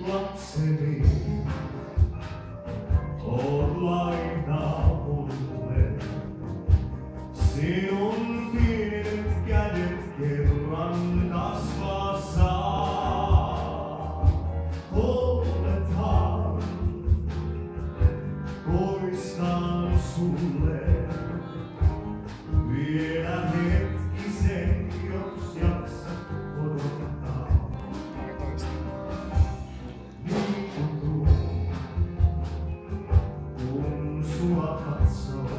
lapseni, oot lainaa mulle. Sinun pienet kädet kerran kasvaa saa. Olethan, poistan sulle vielä hetkisen, jos jaksat odottaa. Niin tuntuu, kun sua katsoo.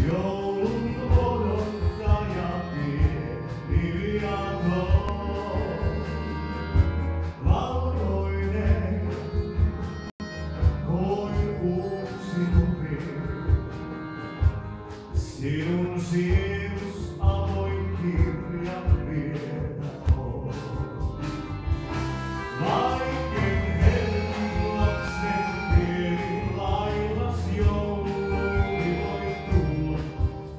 Joulun odottaja pieni viaton, valkoinen kuin uusi tuvi. Sinun sielus avoin kirja vielä on. Vaikein helmin lapsen pieni lailas jouluni voi tulla,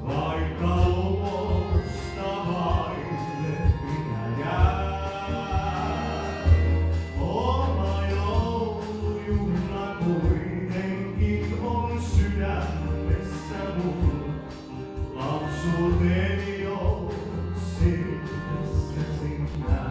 vaikka lumosta vaille minä jään. Oma joulujuhla kuitenkin on sydämessä mun. Lapsuuteni on silmässä sinä.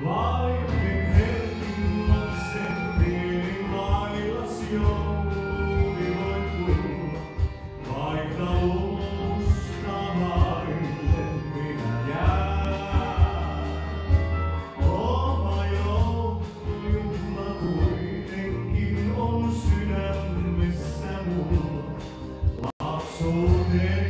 Vaikein helmin lapsen pieni lailas jouluni voi tulla, vaikka lumosta vaille minä jään. Oma joulujuhla kuitenkin on sydämessä mulla. Lapsuuteni